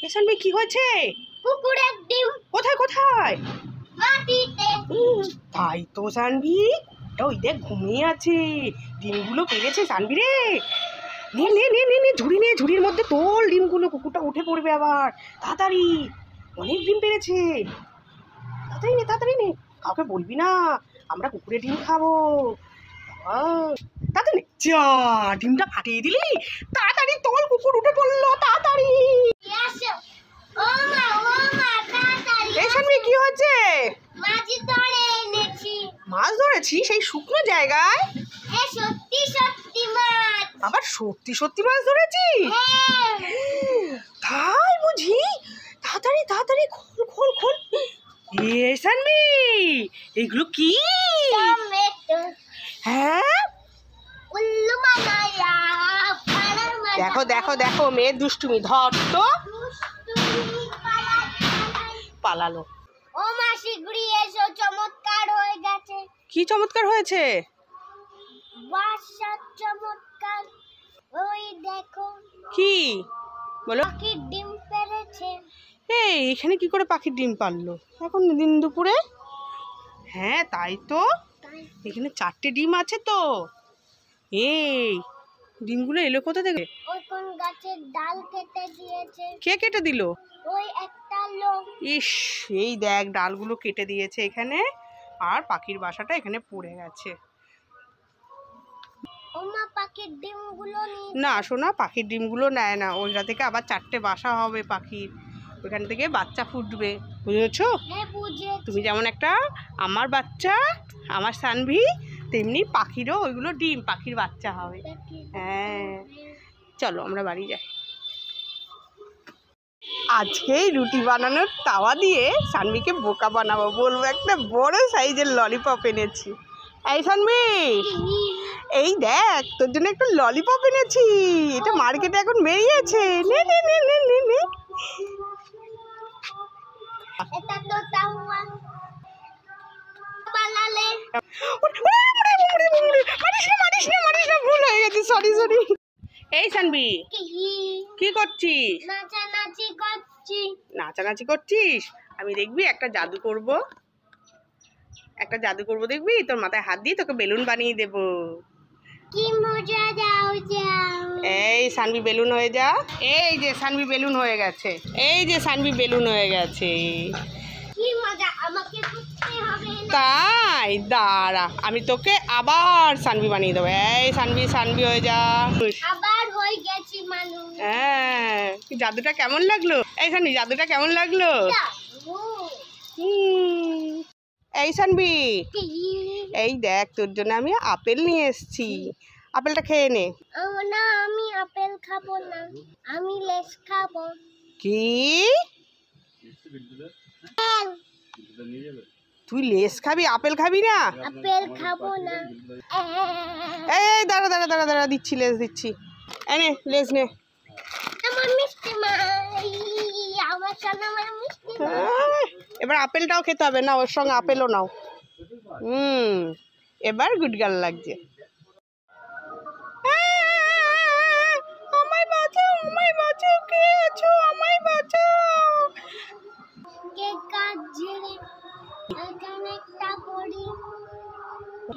এসানবি কি হয়েছে? কুকুরের ডিম। কোথায় কোথায়? মাটিতে। তাই তো সানভি, ওই দেখ ঘুমিয়ে আছে। ডিমগুলো পেরেছে সানভি রে। নে নে নে নে নে ঝুড়ি নে, ঝুড়ির মধ্যে তোল ডিমগুলো, কুকুরটা উঠে পড়বে আবার। তাড়াতাড়ি, অনেক ডিম পেরেছে। তাড়াতাড়ি নে তাড়াতাড়ি নে, কাউকে বলবি না, আমরা কুকুরের ডিম খাবো। তাড়াতাড়ি যা, ডিমটা ফাটিয়ে দিলি। তাড়াতাড়ি তোল, কুকুর উঠে পড়লো, তাড়াতাড়ি। ও মা তাড়াতাড়ি। এই সানভি কি হচ্ছে? মাছ ধরে এনেছি। মাছ ধরেছি সেই শুকনো জায়গায়? হ্যাঁ সত্যি সত্যি মাছ। আবার সত্যি সত্যি মাছ ধরেছি? তাই বুঝি? তাড়াতাড়ি তাড়াতাড়ি খোল খোল খোল। এ সানভি, এগুলো কি? টমেটো। হ্যাঁ, উল্লু মানায়া পাড়ার মাছ। দেখো দেখো দেখো, মেয়ের দুষ্টুমি। ধর তো, পালালো। ও মাসি ঘুরিয়ে এসো, চমৎকার হয়ে গেছে। কি চমৎকার হয়েছে? বাসার চমৎকার। ওই দেখো কি বলো? পাখির ডিম পেড়েছে। এই এখানে কি করে পাখির ডিম পারলো এখন দিন দুপুরে? হ্যাঁ তাই তো, এখানে 4টে ডিম আছে তো। এই ডিমগুলো এলো কোথা থেকে? ওই কোন গাছের ডাল কেটে দিয়েছে। কে কেটে দিল? ওই একটা লোক। ইস, এই দেখ ডালগুলো কেটে দিয়েছে এখানে, আর পাখির বাসাটা এখানে পড়ে গেছে। ওমা পাখির ডিমগুলো নিয়ে। না শোনা, পাখির ডিমগুলো নেয় না, ওইটা থেকে আবার 4টে বাসা হবে পাখির, ওইখান থেকে বাচ্চা ফুটবে, বুঝেছো? হ্যাঁ বুঝেছি। তুমি যেমন একটা আমার বাচ্চা, আমার সানভি, তেমনি পাখিরও ওইগুলো ডিম, পাখির বাচ্চা হবে। হ্যাঁ চলো আমরা বাড়ি যাই। আজকেই রুটি বানানোর তাওয়া দিয়ে সানভিকে বোকা বানাবো, বলবো একটা বড় সাইজের ললিপপ এনেছি। এই সানভি, এই দেখ তোর জন্য একটা ললিপপ এনেছি, এটা মার্কেটে এখন বেরিয়েছে, নে নে নে নে নে নে। এটা তো তাওয়া বানালে। ভুল হয়ে গেছে, সরি সরি। এই সানভি কি করছিস? নাচানাচি করছি। নাচানাচি করছিস? আমি দেখবি একটা জাদু করব, একটা জাদু করব, দেখবি তোর মাথায় হাত দিয়ে তোকে বেলুন বানিয়ে দেব। কি মজা, যাও যাও। এই সানভি বেলুন হয়ে যা। এই যে সানভি বেলুন হয়ে গেছে, এই যে সানভি বেলুন হয়ে গেছে। কি মজা, আমাকে করতে হবে না। তাই দাঁড়া, আমি তোকে আবার সানভি বানিয়ে দেবো। এই সানভি, সানভি হয়ে যা। আবার হয়ে গেছি মানুষ। হ্যাঁ, জাদুটা কেমন লাগলো? এই সানভি জাদুটা কেমন লাগলো? এই সানভি, এই দেখ তোর জন্য আমি আপেল নিয়ে এসেছি, আপেলটা খেয়ে নে। না আমি আপেল খাবো না, আমি লেস খাবো। কি তুই লেস খাবি, আপেল খাবি না? আপেল খাবো না। এই দাঁড়া দাঁড়া দাঁড়া দাঁড়া, দিচ্ছি লেস দিচ্ছি, এনে লেস নে। আমার মিষ্টি মা, আমার সোনা আমার মিষ্টি মা। এবার আপেলটাও খেতে হবে না, ওর সঙ্গে আপেলও নাও। এবার গুড গার্ল লাগছে। আমায় বাঁচাও, আমায় বাঁচাও, কে আছো, আমায় বাঁচাও। কে কাজে এখানে একটা পড়ি,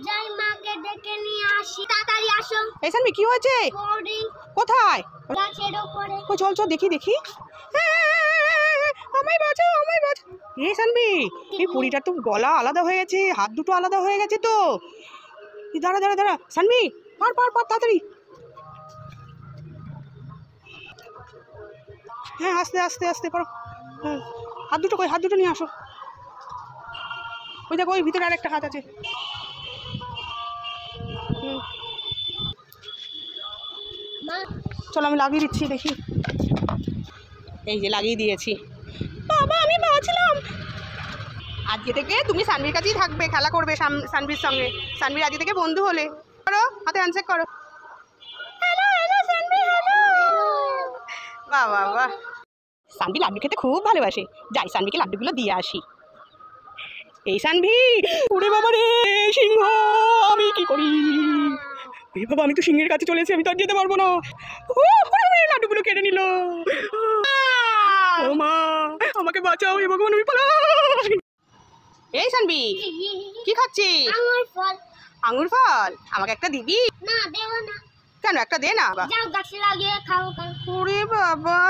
যাই মাকে ডেকে নিয়ে আসি। তাড়াতাড়ি আসো। এই সানভি কি হয়েছে? পড়ি কোথায়? গাছের উপরে। ও চল চল দেখি দেখি। আমায় বাঁচাও, আমায় বাঁচাও। এই সানভি, এই পরিটার তো গলা আলাদা হয়ে গেছে, হাত দুটো আলাদা হয়ে গেছে তো। দাঁড়া দাঁড়া দাঁড়া সানভি, পার পার পার তাড়াতাড়ি। হ্যাঁ আস্তে আস্তে আস্তে পারো। হ্যাঁ, হাত দুটো কই, হাত দুটো নিয়ে আসো। ওই দেখো ওই ভিতরে আরেকটা হাত আছে। চলো আমি লাগিয়ে দিচ্ছি দেখি। এই যে লাগিয়ে দিয়েছি। বাবা আমি বাঁচলাম। আজকে থেকে তুমি সানভির কাছেই থাকবে, খেলা করবে সানভির সঙ্গে। সানভির আজকে থেকে বন্ধু হলে। করো, হাতে হ্যান্ডশেক করো। Hello hello Sanvi, hello. বাহ বাহ বাহ, সানভি লাড্ডু খেতে খুব ভালোবাসে, যাই সানভিকে লাড্ডুগুলো দিয়ে আসি। এই সানভি, ওরে বাবা রে সিংহ, আমি কি করি? এ বাবা, আমি তো সিংহের কাছে চলে এসেছি, আমি তো আর যেতে পারবো না। লাড্ডুগুলো কেটে নিল। ও আমাকে বাঁচাও হে ভগবান, আমি পালাই। এই সানবি, কি খাচ্ছিস? আঙুর ফল। আঙুর ফল? আমাকে একটা দিবি? না দেব না। কেন, একটা দে না। যাও গাছে লাগিয়ে খাও। ওরে বাবা,